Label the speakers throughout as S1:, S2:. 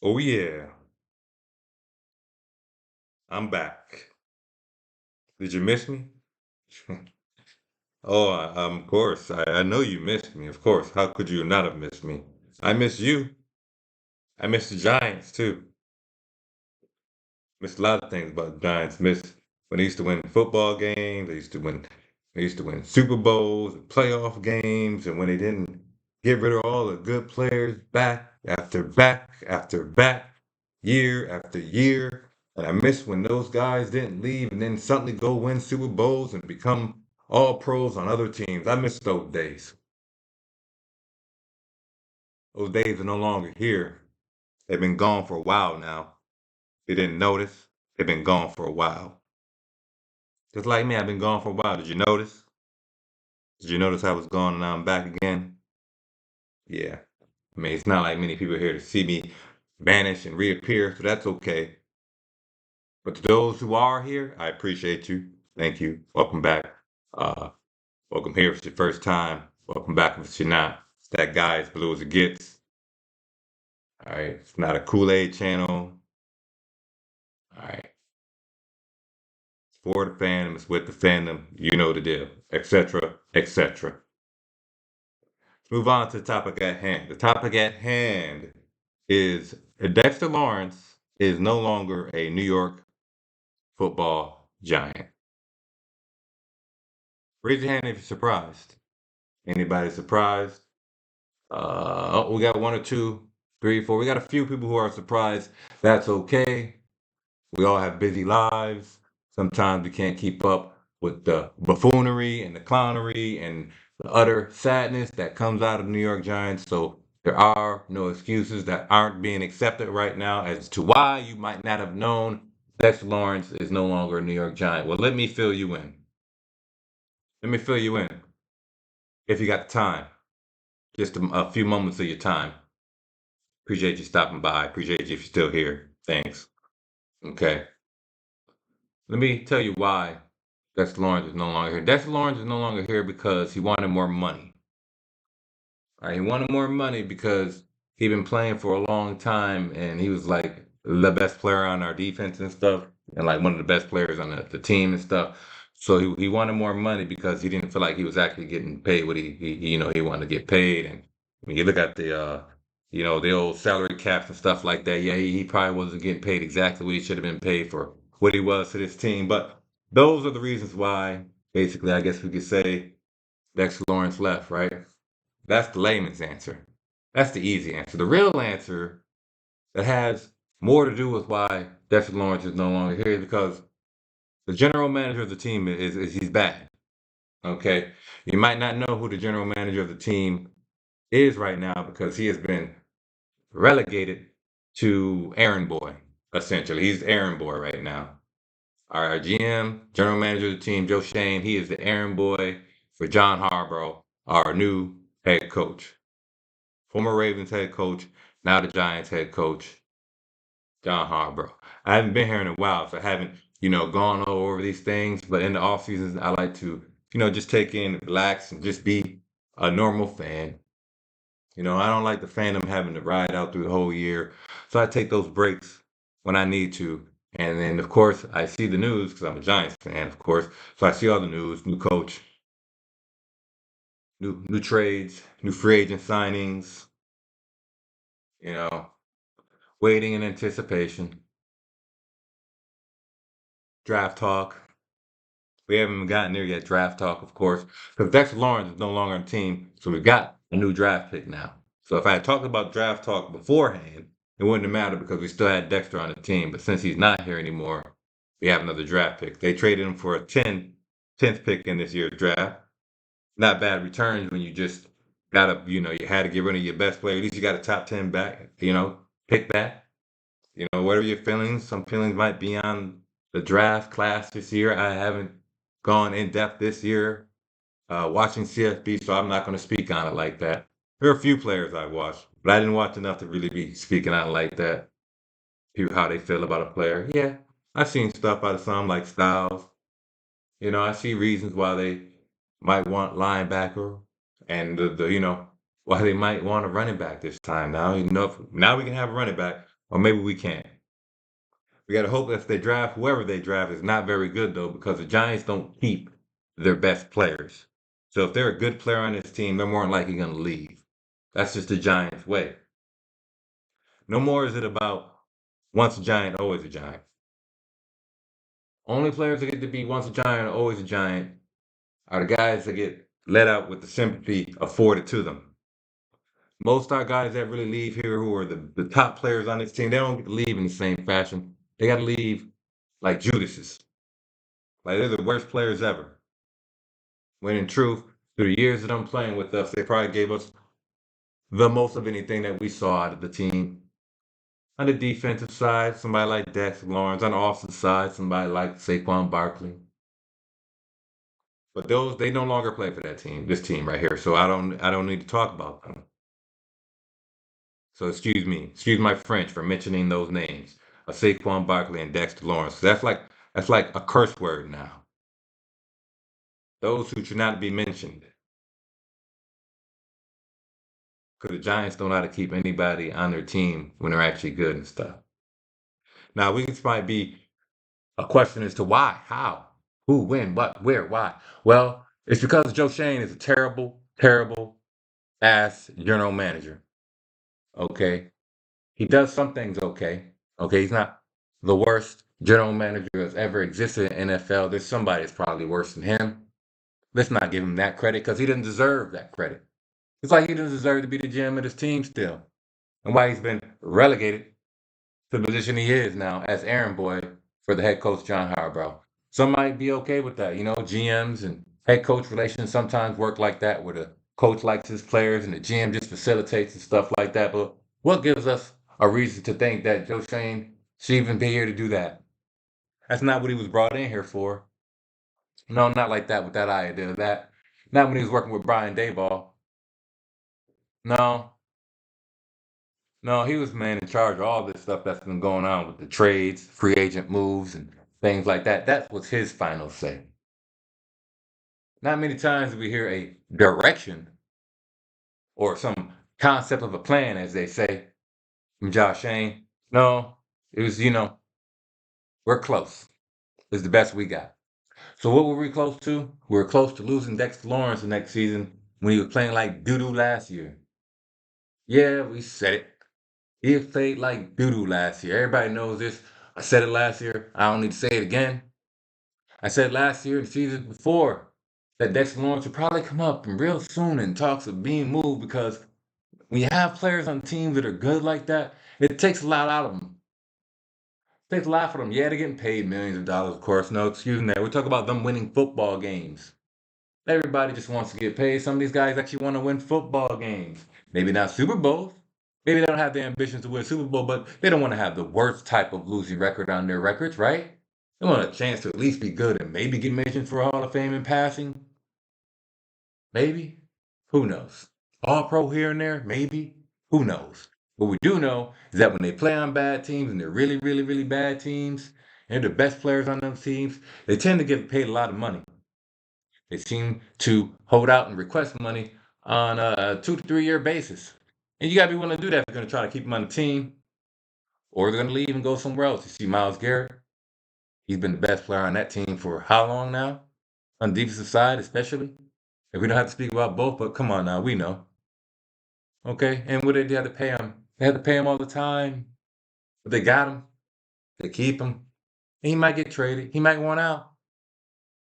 S1: Oh yeah, I'm back. Did you miss me? Oh, of course. I know you missed me. Of course. How could you not have missed me? I miss you. I miss the Giants too. Missed a lot of things about the Giants. Missed when they used to win football games. They used to win Super Bowls and playoff games. And when they didn't get rid of all the good players back after back, year after year. And I miss when those guys didn't leave and then suddenly go win Super Bowls and become all pros on other teams. I miss those days. Those days are no longer here. They've been gone for a while now. They didn't notice. They've been gone for a while. Just like me, I've been gone for a while. Did you notice? Did you notice I was gone and now I'm back again? Yeah. I mean, it's not like many people here to see me vanish and reappear, so that's okay. But to those who are here, I appreciate you. Thank you. Welcome back. Uh, welcome here if it's your first time. Welcome back if it's your not. It's that guy as blue as it gets. All right. It's not a Kool-Aid channel. All right. It's for the fandom. It's with the fandom. You know the deal, etc., etc. Move on to the topic at hand. The topic at hand is Dexter Lawrence is no longer a New York football giant. Raise your hand if you're surprised. Anybody surprised? Oh, we got one or two, three, four. We got a few people who are surprised. That's okay. We all have busy lives. Sometimes we can't keep up with the buffoonery and the clownery and the utter sadness that comes out of the New York Giants. So there are no excuses that aren't being accepted right now as to why you might not have known Dexter Lawrence is no longer a New York Giant. Well, let me fill you in. Let me fill you in if you got the time. Just a few moments of your time. Appreciate you stopping by. Appreciate you if you're still here. Thanks. Okay. Let me tell you why Dexter Lawrence is no longer here. Dexter Lawrence is no longer here because he wanted more money. All right, he wanted more money because he'd been playing for a long time and he was like the best player on our defense and stuff, and like one of the best players on the team and stuff. So he wanted more money because he didn't feel like he was actually getting paid what he wanted to get paid. And when you look at the old salary caps and stuff like that, yeah, he probably wasn't getting paid exactly what he should have been paid for what he was to this team. But those are the reasons why, basically, I guess we could say Dexter Lawrence left, right? That's the layman's answer. That's the easy answer. The real answer that has more to do with why Dexter Lawrence is no longer here is because the general manager of the team is he's bad. Okay, you might not know who the general manager of the team is right now because he has been relegated to errand boy. Essentially, he's errand boy right now. Our GM, general manager of the team, Joe Schoen, he is the errand boy for John Harbaugh, our new head coach. Former Ravens head coach, now the Giants head coach, John Harbaugh. I haven't been here in a while, so I haven't, gone all over these things. But in the off seasons, I like to, just take in, relax, and just be a normal fan. I don't like the fandom having to ride out through the whole year, so I take those breaks when I need to. And then, of course, I see the news because I'm a Giants fan, of course. So I see all the news, new coach, new trades, new free agent signings. You know, waiting in anticipation. Draft talk. We haven't even gotten there yet. Draft talk, of course, because Dexter Lawrence is no longer on the team, so we've got a new draft pick now. So if I had talked about draft talk beforehand, it wouldn't have mattered because we still had Dexter on the team. But since he's not here anymore, we have another draft pick. They traded him for a 10th pick in this year's draft. Not bad returns when you just gotta, you had to get rid of your best player. At least you got a top 10 back, pick back. Whatever your feelings, some feelings might be on the draft class this year. I haven't gone in depth this year watching CFB, so I'm not going to speak on it like that. There are a few players I watched, but I didn't watch enough to really be speaking on it like that. People, how they feel about a player. Yeah, I've seen stuff out of some like Styles. I see reasons why they might want linebacker and why they might want a running back this time. Now, now we can have a running back. Or maybe we can't. We got to hope if they draft, whoever they draft is not very good, though, because the Giants don't keep their best players. So if they're a good player on this team, they're more than likely going to leave. That's just the Giants' way. No more is it about once a Giant, always a Giant. Only players that get to be once a Giant, always a Giant are the guys that get let out with the sympathy afforded to them. Most of our guys that really leave here who are the top players on this team, they don't get to leave in the same fashion. They got to leave like Judas's. Like they're the worst players ever. When in truth, through the years of them playing with us, they probably gave us the most of anything that we saw out of the team. On the defensive side, somebody like Dexter Lawrence. On the offensive side, somebody like Saquon Barkley. But those they no longer play for that team, this team right here. So I don't need to talk about them. So excuse my French for mentioning those names of Saquon Barkley and Dexter Lawrence. That's like a curse word now. Those who should not be mentioned. Because the Giants don't know how to keep anybody on their team when they're actually good and stuff. Now, this might be a question as to why, how, who, when, what, where, why. Well, it's because Joe Schoen is a terrible, terrible ass general manager. Okay. He does some things okay. Okay. He's not the worst general manager that's ever existed in NFL. There's somebody that's probably worse than him. Let's not give him that credit because he doesn't deserve that credit. It's like he doesn't deserve to be the GM of his team still. And why he's been relegated to the position he is now as errand boy for the head coach, John Harbaugh. Some might be okay with that. You know, GMs and head coach relations sometimes work like that, where the coach likes his players and the GM just facilitates and stuff like that. But what gives us a reason to think that Joe Schoen should even be here to do that? That's not what he was brought in here for. No, not like that with that idea. That not when he was working with Brian Dayball. No, no, he was man in charge of all this stuff that's been going on with the trades, free agent moves, and things like that. That was his final say. Not many times do we hear a direction or some concept of a plan, as they say, from Josh Shane. No, it was, we're close. It's the best we got. So what were we close to? We were close to losing Dexter Lawrence the next season when he was playing like doo-doo last year. Yeah, we said it. He played like doo-doo last year. Everybody knows this. I said it last year. I don't need to say it again. I said last year and season before that Dexter Lawrence would probably come up and real soon in talks of being moved because when you have players on teams that are good like that, it takes a lot out of them. It takes a lot for them. Yeah, they're getting paid millions of dollars, of course. No, excuse me. We're talking about them winning football games. Everybody just wants to get paid. Some of these guys actually want to win football games. Maybe not Super Bowls. Maybe they don't have the ambitions to win Super Bowl, but they don't want to have the worst type of losing record on their records, right? They want a chance to at least be good and maybe get mentioned for Hall of Fame in passing. Maybe. Who knows? All pro here and there, maybe. Who knows? What we do know is that when they play on bad teams and they're really, really, really bad teams, and they're the best players on those teams, they tend to get paid a lot of money. They seem to hold out and request money on a 2 to 3 year basis. And you got to be willing to do that if you're going to try to keep them on the team, or they're going to leave and go somewhere else. You see Myles Garrett, he's been the best player on that team for how long now? On the defensive side, especially. And we don't have to speak about both, but come on now, we know. Okay? And what they have to pay him? They have to pay him all the time. But they got him. They keep him. And he might get traded. He might want out.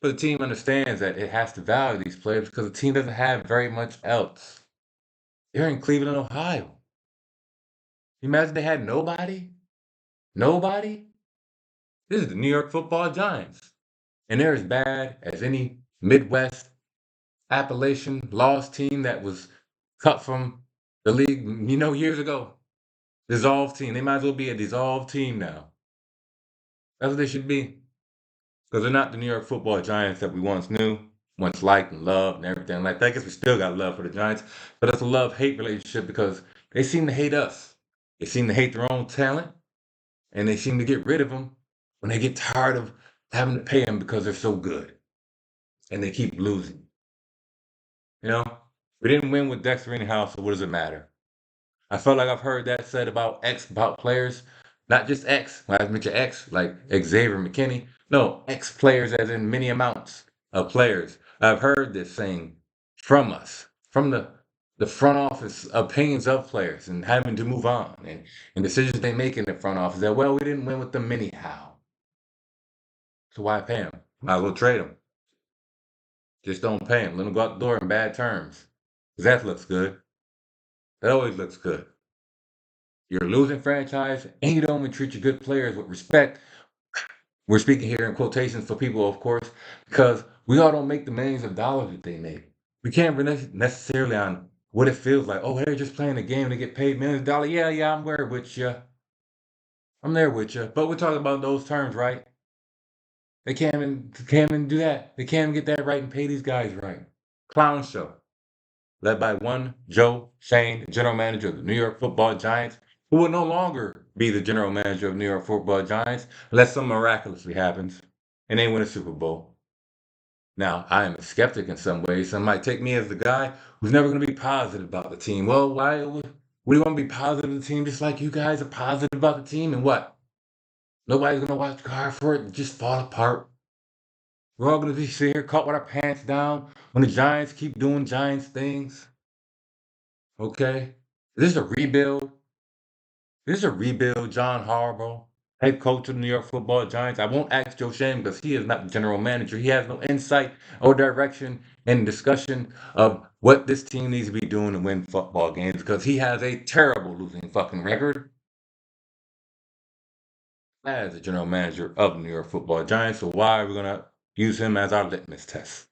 S1: But the team understands that it has to value these players because the team doesn't have very much else. They're in Cleveland, Ohio. You imagine they had nobody? Nobody? This is the New York Football Giants. And they're as bad as any Midwest Appalachian lost team that was cut from the league, years ago. Dissolved team. They might as well be a dissolved team now. That's what they should be. Because they're not the New York Football Giants that we once knew, once liked and loved and everything like that. I guess we still got love for the Giants, but it's a love-hate relationship because they seem to hate us. They seem to hate their own talent, and they seem to get rid of them when they get tired of having to pay them because they're so good, and they keep losing. You know, we didn't win with Dexter anyhow, so what does it matter? I felt like I've heard that said about X, about players, not just X. When I mention X, like Xavier McKinney. No, X players as in many amounts of players. I've heard this saying from us, from the front office opinions of players and having to move on and decisions they make in the front office that, well, we didn't win with them anyhow. So why pay them? Might as well trade them. Just don't pay them. Let them go out the door in bad terms. Because that looks good. That always looks good. You're a losing franchise, and you don't even treat your good players with respect. We're speaking here in quotations for people, of course, because we all don't make the millions of dollars that they make. We can't relate necessarily on what it feels like. Oh, they're just playing a game to get paid millions of dollars. Yeah, yeah, I'm there with you. I'm there with you. But we're talking about those terms, right? They can't even do that. They can't even get that right and pay these guys right. Clown show. Led by one Joe Schoen, general manager of the New York Football Giants, who will no longer be the general manager of the New York Football Giants unless something miraculously happens and they win a Super Bowl. Now, I am a skeptic in some ways. Some might take me as the guy who's never going to be positive about the team. Well, why would we want to be positive of the team just like you guys are positive about the team? And what? Nobody's going to watch hard for it and just fall apart. We're all going to be sitting here caught with our pants down when the Giants keep doing Giants things. Okay? This is a rebuild. This is a rebuild. John Harbaugh, head coach of the New York Football Giants. I won't ask Joe Shane because he is not the general manager. He has no insight or direction and discussion of what this team needs to be doing to win football games because he has a terrible losing fucking record as the general manager of the New York Football Giants. So why are we going to use him as our litmus test?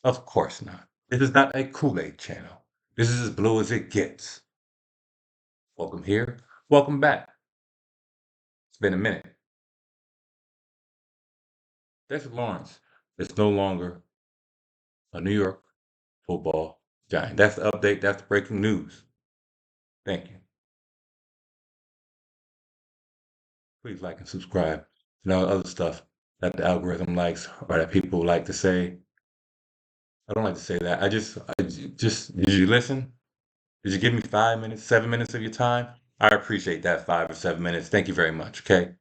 S1: Of course not. This is not a Kool-Aid channel. This is as blue as it gets. Welcome here. Welcome back. It's been a minute. Dexter Lawrence is no longer a New York Football Giant. That's the update. That's the breaking news. Thank you. Please like and subscribe and all the other stuff that the algorithm likes or that people like to say. I don't like to say that. Did you listen? Did you give me 5 minutes, 7 minutes of your time? I appreciate that 5 or 7 minutes. Thank you very much. Okay.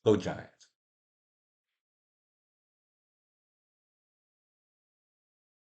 S1: Go Giants.